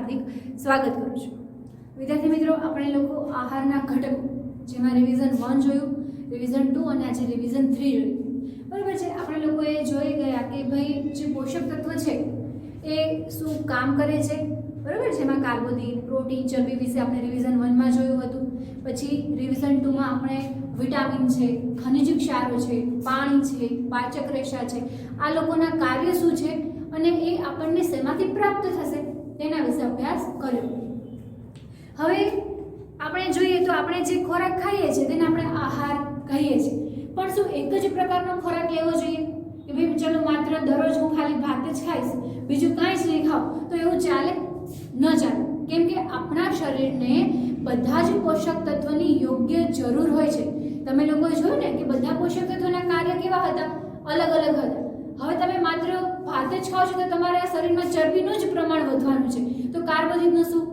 हार्दिक स्वागत करूँ छूं। विद्यार्थी मित्रों, આપણે લોકો આહારના ઘટકો જેમાં રિવિઝન 1 જોયું, રિવિઝન 2 અને આજે રિવિઝન 3 જોયું. બરાબર છે. આપણે લોકોએ જોઈ ગયા કે ભાઈ જે પોષક તત્વ છે એ શું કામ કરે છે. બરાબર છે. એમાં કાર્બોદિત, પ્રોટીન, ચરબી વિશે આપણે રિવિઝન 1 માં જોયું હતું. પછી રિવિઝન 2 માં આપણે વિટામિન છે, ખનિજ ક્ષારો છે, પાણી છે, પાચક રેશા છે, આ લોકોના કાર્ય શું છે અને એ આપણને શેમાંથી પ્રાપ્ત થશે તેના વિશે અભ્યાસ કર્યો. હવે આપણે જોઈએ તો આપણે જે ખોરાક ખાઈએ છીએ તેને આપણે આહાર કહીએ છીએ. પણ શું એક જ પ્રકારનો ખોરાક લેવો જોઈએ કે ભાઈ ચલો માત્ર દરરોજ હું ખાલી ભાત જ ખાઈશ, બીજું કાંઈ જ નહીં ખાઉં, તો એવું ચાલે? ન ચાલે. કેમ કે આપણા શરીરને બધા જ પોષક તત્વની યોગ્ય જરૂર હોય છે. તમે લોકોએ જોયું ને કે બધા પોષક તત્વોના કાર્ય કેવા હતા? અલગ અલગ હતા. હવે તમે માત્ર ભાત જ ખાઓ છો તો તમારા શરીરમાં ચરબીનું જ પ્રમાણ વધવાનું છે. તો કાર્બોદિતનું શું,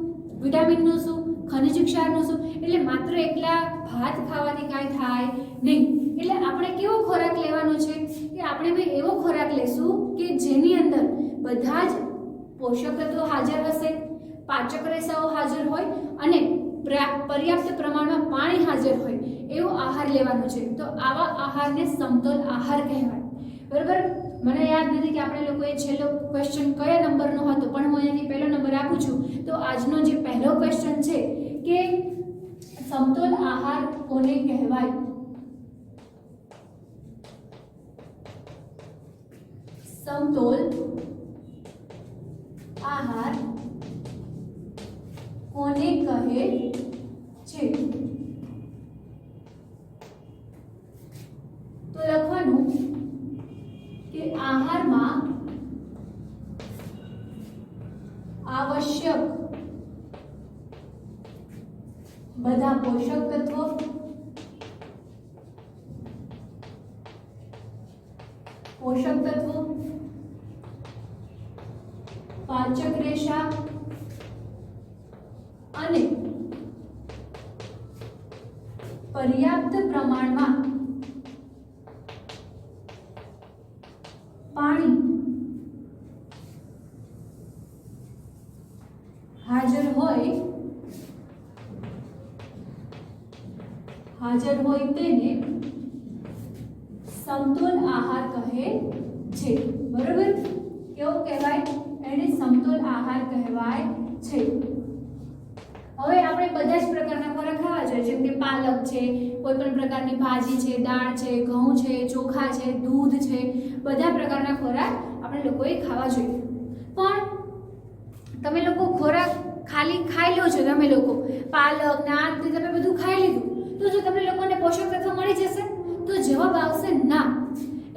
વિટામિનનું શું, ખનિજ ક્ષારનું શું? એટલે માત્ર એકલા ભાત ખાવાથી કાંઈ થાય નહીં. એટલે આપણે કેવો ખોરાક લેવાનો છે કે આપણે ભાઈ એવો ખોરાક લેશું કે જેની અંદર બધા જ પોષક તત્વો હાજર હશે, પાચક રેસાઓ હાજર હોય અને પર્યાપ્ત પ્રમાણમાં પાણી હાજર હોય એવો આહાર લેવાનો છે. તો આવા આહારને સમતોલ આહાર કહેવાય. બરાબર. મને યાદ નથી કે આપણે લોકોએ છેલ્લો ક્વેશ્ચન કયા નંબરનો હતો, પણ હું અહીંયાથી પહેલો નંબર આપું છું. તો આજનો જે પહેલો ક્વેશ્ચન છે કે સમતોલ આહાર કોને કહેવાય? સમતોલ આહાર કોને કહે છે? તો લખવાનું કે આહારમાં આવશ્યક બધા પોષક તત્વો, પાચક રેશા અને પર્યાપ્ત પ્રમાણમાં પાણી હાજર હોય તેને સમતોલ આહાર કહે છે. બરોબર. કેવો કહેવાય? એને સમતોલ આહાર કહેવાય છે. હવે આપણે બધા જ પ્રકારના ખોરાક ખાવા જોઈએ, જેમ કે પાલક છે, કોઈ પણ પ્રકારની ભાજી છે, દાળ છે, ઘઉં છે, ચોખા છે, દૂધ છે, બધા પ્રકારના ખોરાક આપણે લોકોએ ખાવા જોઈએ. પણ તમે લોકો ખોરાક ખાલી ખાઈ લો છો, તમે લોકો પાલક ના તમે બધું ખાઈ લીધું, તો જો તમને લોકોને પોષક તત્વ મળી જશે? તો જવાબ આવશે ના.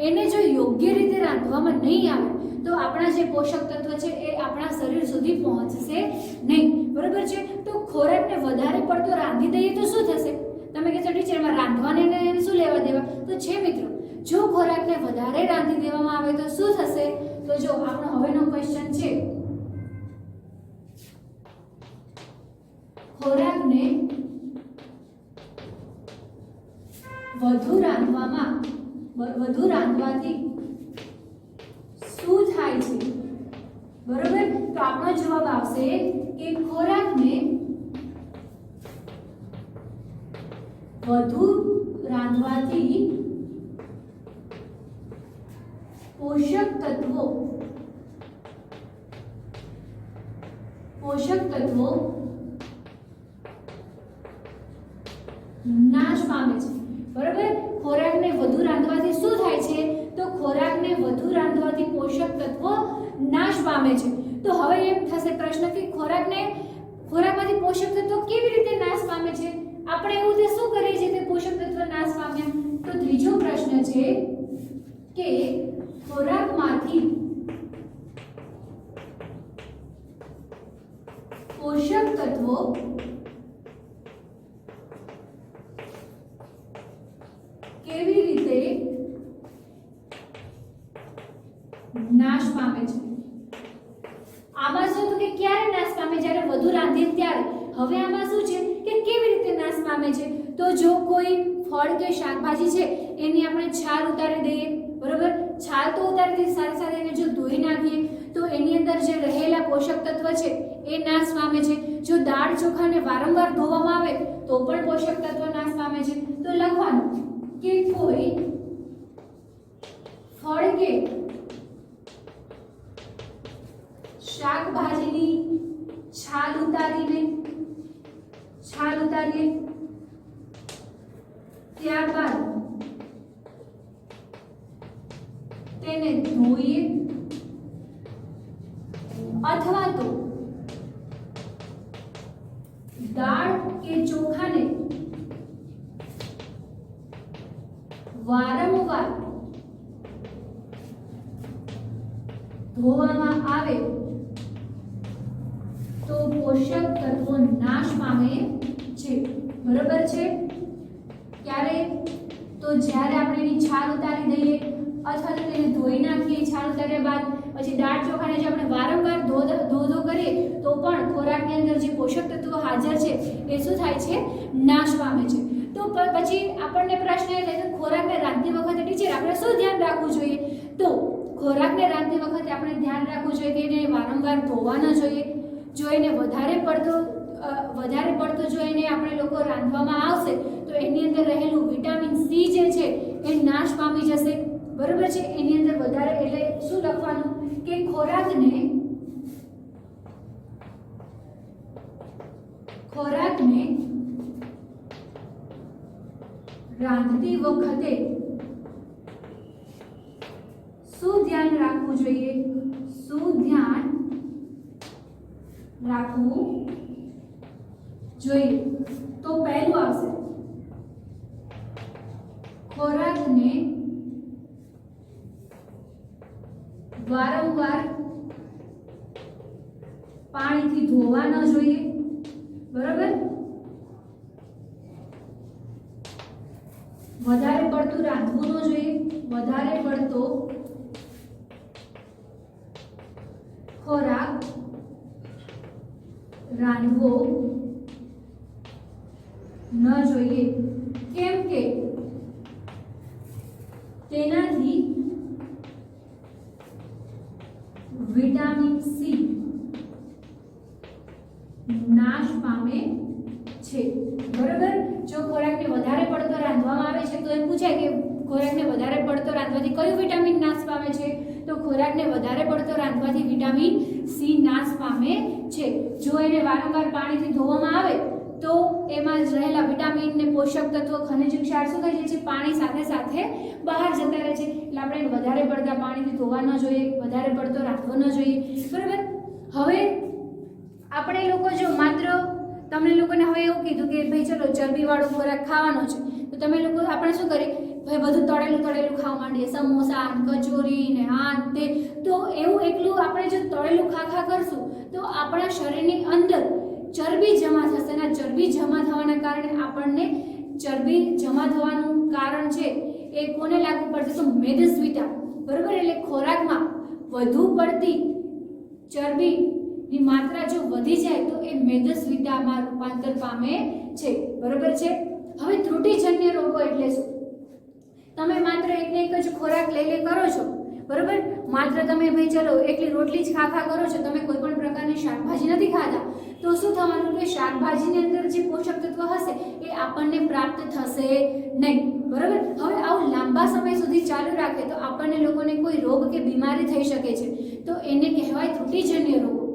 એને જો યોગ્ય રીતે રાંધવામાં નહીં આવે તો આપણા જે પોષક તત્વ છે એ આપણા શરીર સુધી પહોંચશે નહીં. બરોબર છે. તો ખોરાકને વધારે પડતો રાંધી દઈએ તો શું થશે? તમે કહેશો ટીચરમાં રાંધવાને એને શું લેવા દેવા? તો છે મિત્રો, જો ખોરાકને વધારે રાંધી દેવામાં આવે તો શું થશે? તો જો આપણો હવેનો ક્વેશ્ચન છે, ખોરાકને વધુ રાંધવાથી શું થાય છે? બરોબર. તો આપણો જવાબ આવશે કે ખોરાકને વધુ રાંધવાથી પોષક તત્વો નાશ પામે છે. બરોબર. ખોરાકને વધુ રાંધવાથી શું થાય છે? તો ખોરાકને વધુ રાંધવાથી પોષક તત્વો નાશ પામે છે. તો હવે એમ થશે પ્રશ્ન કે ખોરાકમાંથી પોષક તત્વો કેવી રીતે નાશ પામે છે? આપણે એવું તે શું કરીએ છીએ કે પોષક તત્વો નાશ પામ્યા? તો ત્રીજો પ્રશ્ન છે કે ખોરાકમાંથી પોષક તત્વો કેવી રીતે નાશ પામે છે? આમાં શું તો કે ક્યારે નાશ પામે? જ્યારે વધુ રાંધીએ ત્યારે. હવે આમાં શું છે કે કેવી રીતે નાશ પામે છે? તો જો કોઈ ફળ કે શાકભાજી છે એની આપણે છાલ ઉતારી દઈએ, બરોબર, છાલ તો ઉતારી દઈએ, સાથે સાથે એને જો ધોઈ નાખીએ તો એની અંદર જે રહેલા પોષક તત્વ છે એ એ નાશ પામે છે। જો દાળ ચોખાને વારંવાર ધોવામાં આવે તો પણ પોષક તત્વ નાશ પામે છે। તો લખવાનું કે કોઈ ફળ કે શાકભાજીની છાલ ઉતારીએ ત્યારબાદ તેને ધોઈએ અથવા તો દાળ કે ચોખાને વારંવાર ધોવામાં આવે તો પોષક તત્વો નાશ પામે છે। બરાબર છે? ક્યારે? તો જ્યારે આપણે એની છાલ ઉતારી દઈએ અથવા તો તેને ધોઈ નાખીએ, છાલ ઉતાર્યા બાદ પછી દાળ ચોખાને જે આપણે વારંવાર ધો કરીએ તો પણ ખોરાકની અંદર જે પોષક તત્વો હાજર છે એ શું થાય છે? નાશ પામે છે। તો પછી આપણને પ્રશ્ન એ થાય કે ખોરાકને રાંધતી વખતે ટીચર આપણે શું ધ્યાન રાખવું જોઈએ? તો ખોરાકને રાંધતી વખતે આપણે ધ્યાન રાખવું જોઈએ કે એને વારંવાર ધોવા ન જોઈએ। જો એને વધારે પડતો જો એને આપણે લોકો રાંધવામાં આવશે તો એની અંદર રહેલું વિટામિન સી જે છે એ નાશ પામી જશે। બરોબર છે? એની અંદર વધારે એટલે શું લખવાનું કે ખોરાકને રાંધતી વખતે શું ધ્યાન રાખવું જોઈએ? તો પહેલું આવશે ખોરાકને વારંવાર પાણીથી ધોવા ન જોઈએ। બરાબર? વધારે પડતું રાંધવું ન જોઈએ। વધારે પડતો ખોરાક રાંધવો ન જોઈએ। કેમ કે તેનાથી વિટામિન સી નાશ પામે છે। બરાબર? જો ખોરાકને વધારે પડતો રાંધવામાં આવે છે તો એમ પૂછાય કે ખોરાકને વધારે પડતો રાંધવાથી કયું વિટામિન નાશ પામે છે? તો ખોરાકને વધારે પડતો રાંધવાથી વિટામિન સી નાશ પામે છે। જો એને વારંવાર પાણીથી ધોવામાં આવે તો એમાં રહેલા વિટામિન ને પોષક તત્વો ખનિજ ક્ષાર શું થઈ જાય છે? પાણી સાથે સાથે બહાર જતા રહે છે। એટલે આપણે એને વધારે પડતા પાણીથી ધોવા ન જોઈએ, વધારે પડતો રાખવો ન જોઈએ। બરાબર? હવે આપણે લોકો જો માત્ર તમને લોકોને હવે એવું કીધું કે ભાઈ ચલો ચરબીવાળો ખોરાક ખાવાનો છે તો તમે લોકો આપણે શું કરીએ? ભાઈ બધું તળેલું ખાવા માંડીએ, સમોસા, કચોરી ને આ તે। તો એવું એકલું આપણે જો તળેલું ખા કરશું તો આપણા શરીરની અંદર ચરબી જમા થશે અને ચરબી જમા થવાના કારણે આપણને ચરબી જમા થવાનું કારણ છે એ કોને લાગુ પડશે? તો મેદસ્વીતા। બરાબર? એટલે ખોરાકમાં વધુ પડતી ચરબીની માત્રા જો વધી જાય તો એ મેદસ્વીતામાં રૂપાંતર પામે છે। બરાબર છે? હવે ત્રુટિજન્ય રોગો એટલે શું? તમે માત્ર એકને એક જ ખોરાક લઈ કરો છો, બરાબર? માત્ર તમે ભાઈ ચલો એકલી રોટલી જ ખા કરો છો, તમે કોઈ પણ પ્રકારની શાકભાજી નથી ખાતા, તો શું થવાનું કે શાકભાજીની અંદર જે પોષક તત્વ હશે એ આપણને પ્રાપ્ત થશે નહીં। બરાબર? હવે આવું લાંબા સમય સુધી ચાલુ રાખે તો આપણને લોકોને કોઈ રોગ કે બીમારી થઈ શકે છે, તો એને કહેવાય ત્રુટિજન્ય રોગો।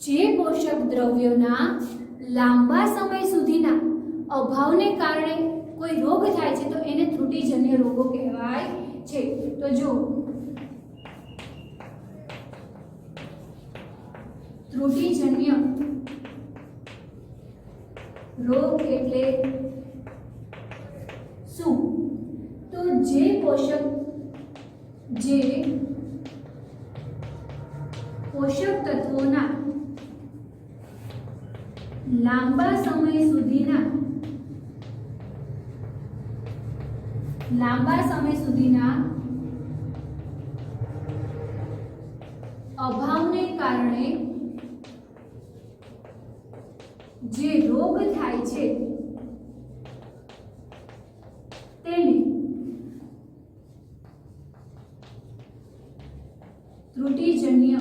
જે પોષક દ્રવ્યોના લાંબા સમય સુધીના અભાવને કારણે કોઈ રોગ થાય છે તો એને ત્રુટિજન્ય રોગો કહેવાય છે। તો જો ત્રુટિજન્ય રોગ એટલે શું? તો જે પોષક તત્વોના લાંબા સમય સુધીના અભાવને કારણે જે રોગ થાય છે તેને ત્રુટિજન્ય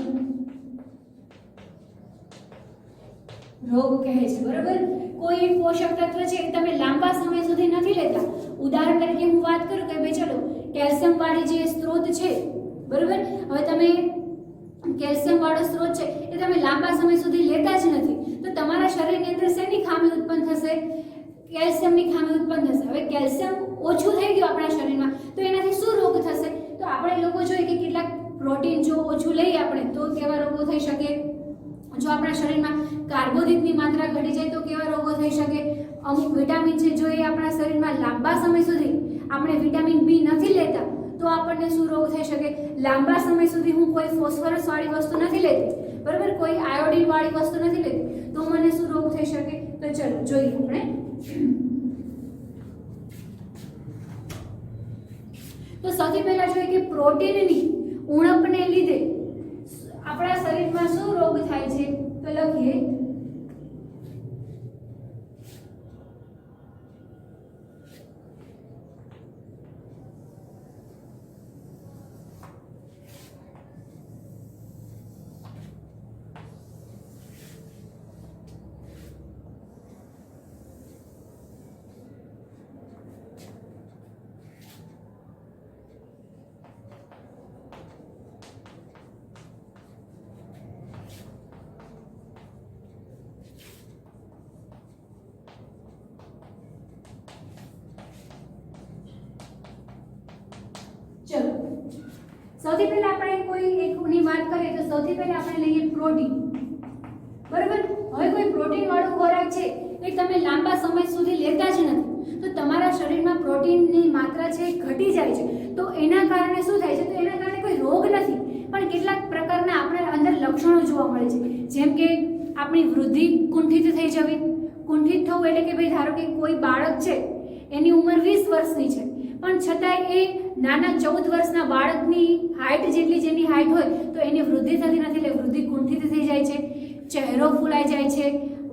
રોગ કહે છે, બરોબર. કોઈ એક પોષક તત્વ છે એ તમે લાંબા સમય સુધી નથી લેતા. ઉદાહરણ તરીકે હું વાત કરું કે ભાઈ ચલો કેલ્શિયમ વાળી જે સ્ત્રોત છે, બરોબર, હવે તમે કેલ્શિયમ વાળો સ્ત્રોત છે એ તમે લાંબા સમય સુધી લેતા જ નથી, તો તમારા શરીરની અંદર શેની ખામી ઉત્પન્ન થશે? કેલ્શિયમની ખામી ઉત્પન્ન થશે. હવે કેલ્શિયમ ઓછું થઈ ગયું આપણા શરીરમાં તો એનાથી શું રોગ થશે? તો આપણે લોકો જોઈએ કે કેટલાક પ્રોટીન જો ઓછું લઈએ આપણે તો કેવા રોગો થઈ શકે? જો આપણા શરીરમાં કાર્બોદિતની માત્રા ઘટી જાય તો કેવા રોગો થઈ શકે? અમુક વિટામિન છે જો એ આપણા શરીરમાં લાંબા સમય સુધી આપણે વિટામિન બી નથી લેતા તો આપણને શું રોગ થઈ શકે? લાંબા સમય સુધી હું કોઈ ફોસ્ફરસ વાળી વસ્તુ નથી લેતી, બરાબર, કોઈ આયોડિન વાળી વસ્તુ નથી લેતી તો મને શું રોગ થઈ શકે? તો ચલો જોઈએ આપણે. તો સૌથી પહેલા જોઈએ કે પ્રોટીનની ઉણપને લીધે આપણા શરીરમાં શું રોગ થાય છે? તો લખીએ ચલો સૌથી પહેલા આપણે કોઈ એકની વાત કરીએ તો સૌથી પહેલા આપણે લઈએ પ્રોટીન, બરાબર. હવે કોઈ પ્રોટીન વાળો ખોરાક છે એ તમે લાંબા સમય સુધી લેતા જ નથી તો તમારા શરીરમાં પ્રોટીનની માત્રા છે ઘટી જાય છે. તો એના કારણે શું થાય છે? તો એના કારણે કોઈ રોગ નથી પણ કેટલાક પ્રકારના આપણા અંદર લક્ષણો જોવા મળે છે, જેમ કે આપણી વૃદ્ધિ કુંઠિત થઈ જવી. કુંઠિત થવું એટલે કે ભાઈ ધારો કે કોઈ બાળક છે એની ઉંમર 20 વર્ષની છે પણ છતાંય એ નાના 14 વર્ષના બાળકની હાઈટ જેટલી જેની હાઈટ હોય તો એની વૃદ્ધિ થતી નથી, એટલે વૃદ્ધિ કુંઠિત થઈ જાય છે. ચહેરો ફૂલાઈ જાય છે,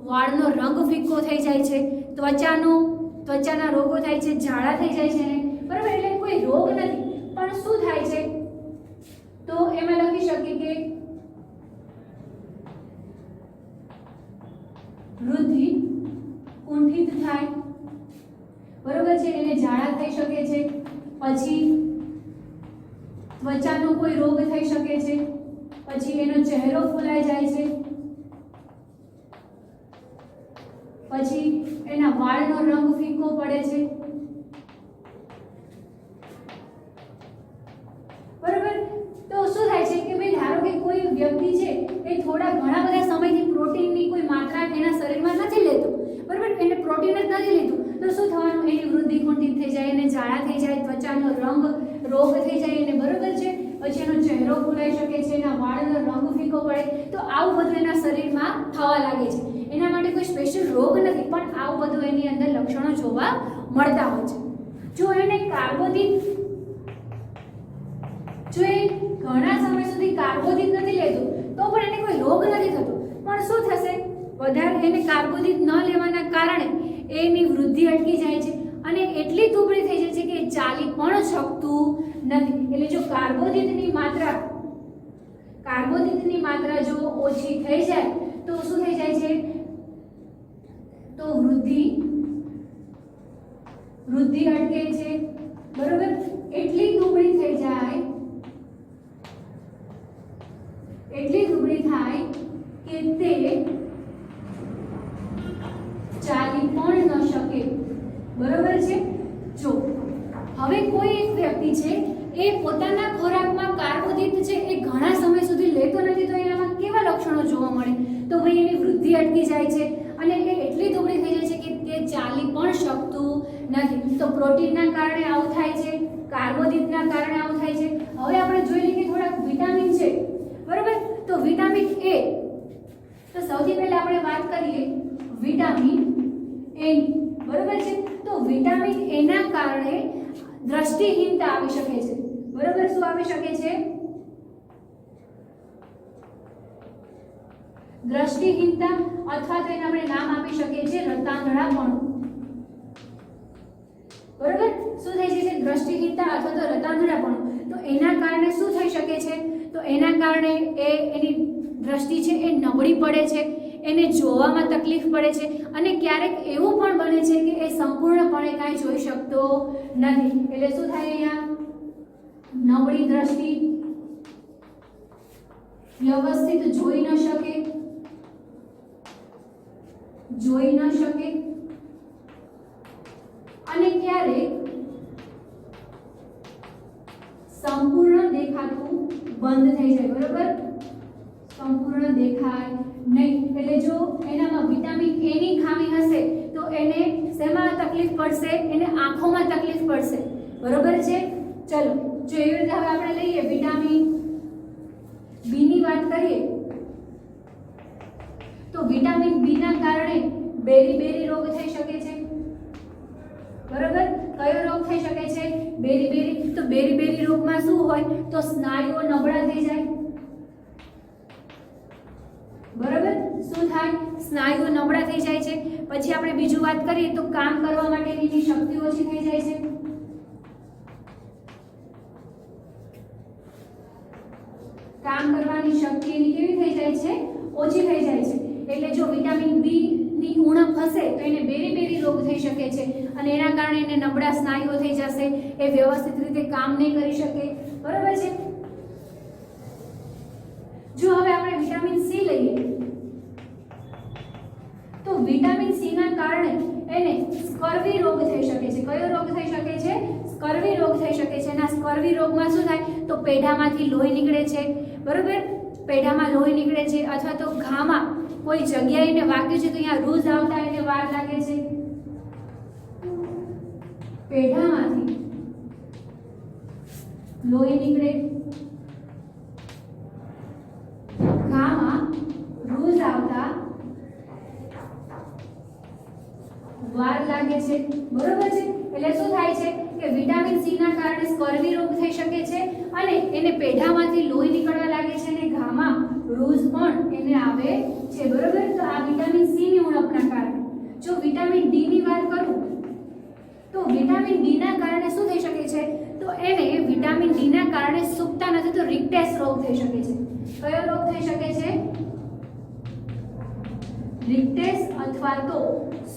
વાળનો રંગ ફિક્કો થઈ જાય છે, ત્વચાના રોગો થાય છે, ઝાડા થઈ જાય છે, બરાબર. એટલે કોઈ રોગ નથી પણ શું થાય છે? તો એમાં લખી શકીએ કે વૃદ્ધિ કુંઠિત થાય, બરોબર છે, એને ઝાડા થઈ શકે છે, પછી ત્વચાનો કોઈ રોગ થઈ શકે છે, પછી એનો ચહેરો ફૂલાઈ જાય છે, પછી એના વાળનો રંગ ફીકો પડે છે, બરોબર. તો શું થાય છે કે ભાઈ ધારો કે કોઈ વ્યક્તિ છે એ ઘણા બધા સમયથી પ્રોટીનની કોઈ માત્રા એના શરીરમાં નથી લેતો, બરોબર, એને પ્રોટીન જ નથી લીધું તો શું થવાનું? એની વૃદ્ધિ કુંઠિત થઈ જાય, એને ઝાડા થઈ જાય, ત્વચાનો રંગ રોગ થઈ જાય એને, બરોબર છે, પછી એનો ચહેરો ફૂલાઈ શકે છે, એના વાળનો રંગ ફીકો પડે. તો આવું બધું એના શરીરમાં થવા લાગે છે. એના માટે કોઈ સ્પેશિયલ રોગ નથી પણ આવું બધું એની અંદર લક્ષણો જોવા મળતા હોય છે. જો એને જો એ ઘણા સમય સુધી કાર્બોદિત નથી લેતું તો પણ એને કોઈ રોગ નથી થતો પણ શું થશે? વધારે એને કાર્બોદિત ન લેવાના કારણે એની વૃદ્ધિ અટકી જાય છે અને એટલી દુબળી થઈ જાય છે કે ચાલી પણ શકતું નથી. એટલે જો કાર્બોદિતની માત્રા જો ઓછી થઈ જાય તો શું થઈ જાય છે? તો વૃદ્ધિ અટકે છે, બરોબર. એટલી દુબળી થાય કે તે ચાલી પણ ન શકે, બરોબર છે. જો હવે કોઈ એક વ્યક્તિ છે એ પોતાના ખોરાકમાં કાર્બોદિત છે એ ઘણા સમય સુધી લેતો નથી તો એનામાં કેવા લક્ષણો જોવા મળે? તો ભાઈ એની વૃદ્ધિ અટકી જાય છે અને એ એટલી દુબળી થઈ જાય છે કે તે ચાલી પણ શકતું નથી. તો પ્રોટીનના કારણે આવું થાય છે, કાર્બોદિતના કારણે આવું થાય છે. હવે આપણે જોઈ લઈએ કે થોડાક વિટામિન છે, બરોબર. તો વિટામિન એ, તો સૌથી પહેલા આપણે વાત કરીએ વિટામિન એ, બરોબર છે. તો વિટામિન એ ના કારણે દ્રષ્ટિહીનતા આવી શકે છે, બરોબર. શું આવી શકે છે? દ્રષ્ટિહીનતા અથવા તો એને આપણે નામ આપી શકીએ છીએ રતાંધળાપણું, બરોબર. શું થઈ જશે? દ્રષ્ટિહીનતા અથવા તો રતાંધળાપણું. તો એના કારણે શું થઈ શકે છે? તો એના કારણે એની દ્રષ્ટિ છે એ નબળી પડે છે, એને જોવામાં તકલીફ પડે છે અને ક્યારેક એવું પણ બને છે કે એ સંપૂર્ણપણે કાંઈ જોઈ શકતો નથી. એટલે શું થાય અહીંયા નબળી દ્રષ્ટિ, વ્યવસ્થિત જોઈ ન શકે અને ક્યારેક સંપૂર્ણ દેખાતું બંધ થઈ જાય. બરોબર, સંપૂર્ણ દેખાય નહીં. એટલે જો એનામાં વિટામિન એ ની ખામી હશે તો એને શેમાં તકલીફ પડશે? એને આંખોમાં તકલીફ પડશે. બરોબર છે. ચલો, જો એવી રીતે હવે આપણે લઈએ વિટામિન બી ની વાત કરીએ તો વિટામિન બી ના કારણે બેરી રોગ થઈ શકે છે. બરોબર, કયો રોગ થઈ શકે છે? બેરી. તો બેરી રોગમાં શું હોય? તો સ્નાયુઓ નબળા થઈ જાય. બરોબર, શું થાય? સ્નાયુઓ નબળા થઈ જાય છે. પછી આપણે બીજું વાત કરીએ તો કામ કરવા માટેની શક્તિ ઓછી થઈ જાય છે. કામ કરવાની શક્તિ એની કેવી થઈ જાય છે? ઓછી થઈ જાય છે. એટલે જો વિટામિન બી ની ઉણપ હશે તો એને બેરી રોગ થઈ શકે છે અને એના કારણે એને નબળા સ્નાયુઓ થઈ જશે. એ વ્યવસ્થિત રીતે કામ નહીં કરી શકે. બરોબર છે. જો હવે આપણે વિટામિન સી લઈએ તો વિટામિન સી ના કારણે એને સ્કર્વી રોગ થઈ શકે છે. કયો રોગ થઈ શકે છે? સ્કર્વી રોગ થઈ શકે છે. અને સ્કર્વી રોગમાં શું થાય? તો પેઢામાંથી લોહી નીકળે છે. બરોબર, પેઢામાં લોહી નીકળે છે અથવા તો ઘામાં કોઈ જગ્યાએ એને વાગ્યું છે તો અહીંયા રૂઝ આવતા એને વાર લાગે છે. પેઢામાંથી લોહી નીકળે, ઘામાં રૂઝ આવતા વાર લાગે છે. બરોબર છે. એટલે શું થાય છે કે વિટામિન સી ના કારણે સ્કર્વી રોગ થઈ શકે છે અને એને પેઢામાંથી લોહી નીકળવા લાગે છે અને ઘામાં રૂઝ પણ એને આવે છે. બરોબર, તો આ વિટામિન સી ની ઉણપના કારણે. જો વિટામિન ડી ની વાત કરું તો વિટામિન ડી ના કારણે શું થઈ શકે છે? તો એને વિટામિન ડી ના કારણે સૂકતા નથી તો રિક્ટેસ રોગ થઈ શકે છે. કયો રોગ થઈ શકે છે? રિક્ટેસ અથવા તો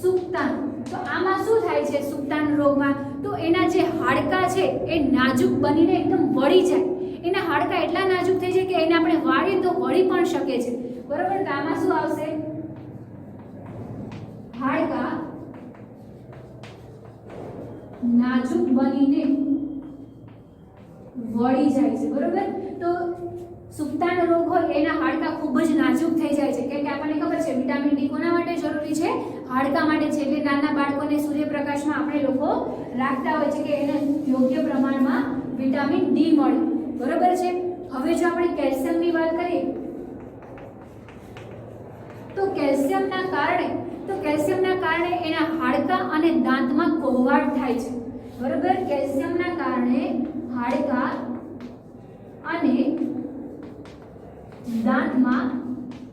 સૂકતાન. તો આમાં શું થાય છે સૂકતાન રોગમાં? તો એના જે હાડકા છે એ નાજુક બનીને એકદમ વળી જાય. એના હાડકા એટલા નાજુક થઈ જાય કે એને આપણે વાળીએ તો વળી પણ શકે છે. બરોબર, તો આમાં શું આવશે? હાડકા નાજુક બનીને વળી જાય છે. બરોબર, તો સુક્તાન રોગ હોય એના હાડકા ખૂબ જ નાજુક થઈ જાય છે. કેમ કે આપણને ખબર છે વિટામિન ડી કોના માટે જરૂરી છે? હાડકા માટે છે. એટલે નાના બાળકોને સૂર્યપ્રકાશમાં આપણે લોકો રાખતા હોય છે કે એને યોગ્ય પ્રમાણમાં વિટામિન ડી મળે. બરોબર છે. હવે જો આપણે કેલ્શિયમની વાત કરીએ તો કેલ્શિયમના કારણે એના હાડકા અને દાંતમાં કોહવાટ થાય છે. બરોબર, કેલ્શિયમના કારણે હાડકા અને દાંતમાં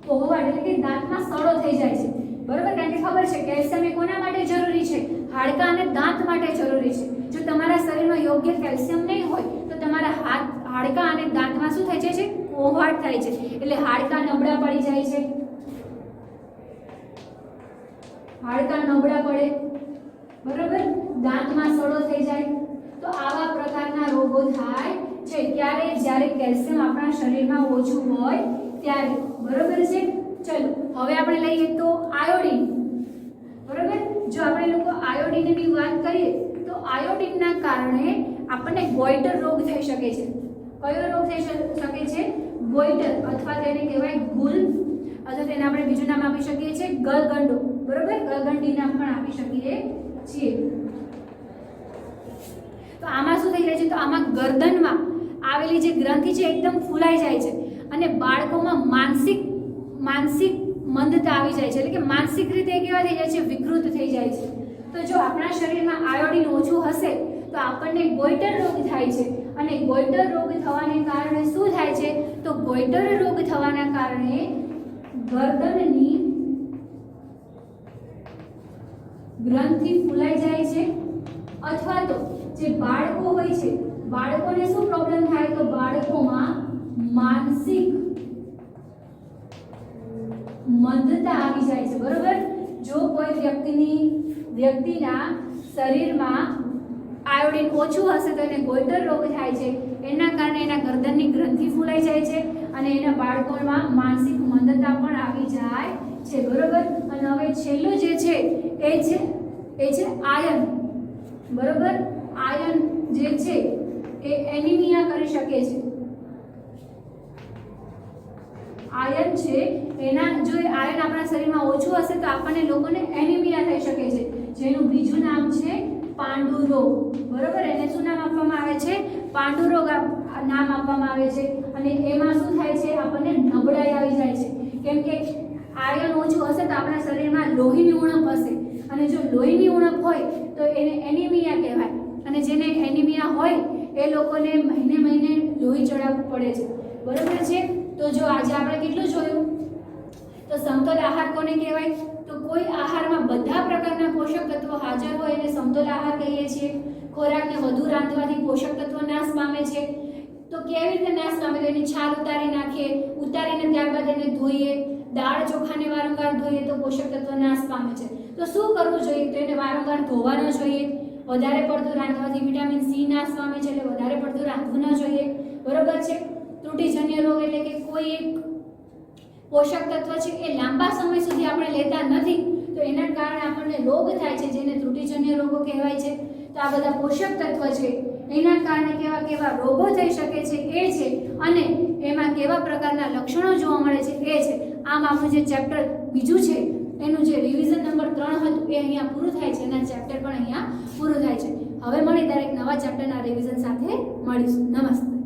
કોહવાટ એટલે કે દાંતમાં સડો થઈ જાય છે. બરોબર, કારણ કે ખબર છે કેલ્શિયમ એ કોના માટે જરૂરી છે? હાડકા અને દાંત માટે જરૂરી છે. જો તમારા શરીરમાં યોગ્ય કેલ્શિયમ નહીં હોય તો તમારા હાડકા અને દાંતમાં શું થઈ જાય છે? કોહવાટ થાય છે. એટલે હાડકા નબળા પડી જાય છે. હાડકા નબળા પડે. બરોબર, દાંતમાં સડો થઈ જાય. તો આવા પ્રકારના રોગો થાય છે. ક્યારે? જ્યારે કેલ્શિયમ આપણા શરીરમાં ઓછું હોય ત્યારે. બરોબર છે. ચલો હવે આપણે લઈએ તો આયોડિન. બરોબર, જો આપણે લોકો આયોડિનની વાત કરીએ તો આયોડિનના કારણે આપણને ગોઈટર રોગ થઈ શકે છે. કયો રોગ થઈ શકે છે? ગોઈટર અથવા તેને કહેવાય ગુલ અથવા તેને આપણે બીજું નામ આપી શકીએ છીએ ગલગંડો. બરોબર, ગલગંડી નામ પણ આપી શકીએ છીએ. તો આમાં શું થઈ જાય છે? તો આમાં ગરદનમાં આવેલી જે ગ્રંથિ છે એકદમ ફૂલાઈ જાય છે અને બાળકોમાં માનસિક મંદતા આવી જાય છે. એટલે કે માનસિક રીતે કેવા થઈ જાય છે? વિકૃત થઈ જાય છે. તો જો આપણા શરીરમાં આયોડિન ઓછું હશે તો આપણને ગોઈટર રોગ થાય છે અને ગોઈટર રોગ થવાને કારણે શું થાય છે? તો ગોઈટર રોગ થવાના કારણે ગરદનની ગ્રંથિ ફૂલાઈ જાય છે અથવા તો જે બાળકો હોય છે બાળકોને શું પ્રોબ્લેમ થાય? તો બાળકોમાં માનસિક મંદતા વ્યક્તિના શરીરમાં આયોડિન ઓછું હશે તો એને ગોઈટર રોગ થાય છે. એના કારણે એના ગરદનની ગ્રંથિ ફૂલાઈ જાય છે અને એના બાળકોમાં માનસિક મંદતા પણ આવી જાય છે. બરોબર. અને હવે છેલ્લું જે છે એ છે આયન. બરોબર. આયન જે છે એ એનિમિયા કરી શકે છે. આયન છે એના જો આયન આપણા શરીરમાં ઓછું હશે તો આપણને લોકોને એનિમિયા થઈ શકે છે, જેનું બીજું નામ છે પાંડુ રોગ. બરોબર. એને શું નામ આપવામાં આવે છે? પાંડુ રોગ નામ આપવામાં આવે છે. અને એમાં શું થાય છે? આપણને નબળાઈ આવી જાય છે. કેમ કે આયન ઓછું હશે તો આપણા શરીરમાં લોહીની ઉણપ હશે, અને જો લોહીની ઉણપ હોય તો એને એનિમિયા કહેવાય. અને જેને એનિમિયા હોય એ લોકોને મહિને લોહી ચડાવવું પડે છે. બરોબર છે. તો જો આજે આપણે કેટલું જોયું, તો સમતોલ આહાર કોને કહેવાય? તો કોઈ આહારમાં બધા પ્રકારના પોષક તત્વો હાજર હોય એને સમતોલ આહાર કહીએ છીએ. ખોરાકને વધુ રાંધવાથી પોષક તત્વો નાશ પામે છે. તો કેવી રીતે નાશ પામે? તો એની છાલ ઉતારી નાખીએ, ઉતારીને ત્યારબાદ એને ધોઈએ, દાળ ચોખાને વારંવાર ધોઈએ તો પોષક તત્વો નાશ પામે છે. તો શું કરવું જોઈએ? તો એને વારંવાર ધોવા ન જોઈએ. વધારે પડતું રાંધવાથી વિટામિન સી નાશ પામે છે, એટલે વધારે પડતું રાંધવું ન જોઈએ. બરોબર છે. ત્રુટિજન્ય રોગ એટલે કે કોઈ એક પોષક તત્વ છે એ લાંબા સમય સુધી આપણે લેતા નથી તો એના કારણે આપણને રોગ થાય છે, જેને ત્રુટિજન્ય રોગો કહેવાય છે. તો આ બધા પોષક તત્વ છે એના કારણે કેવા કેવા રોગો થઈ શકે છે એ છે, અને એમાં કેવા પ્રકારના લક્ષણો જોવા મળે છે એ છે. આમ આપણું જે ચેપ્ટર બીજું છે એનું જે રિવિઝન નંબર 3 હતું એ અહીંયા પૂરું થાય છે, એના ચેપ્ટર પણ અહીંયા પૂરું થાય છે. હવે મળી દરેક નવા ચેપ્ટરના રિવિઝન સાથે મળીશું. નમસ્તે.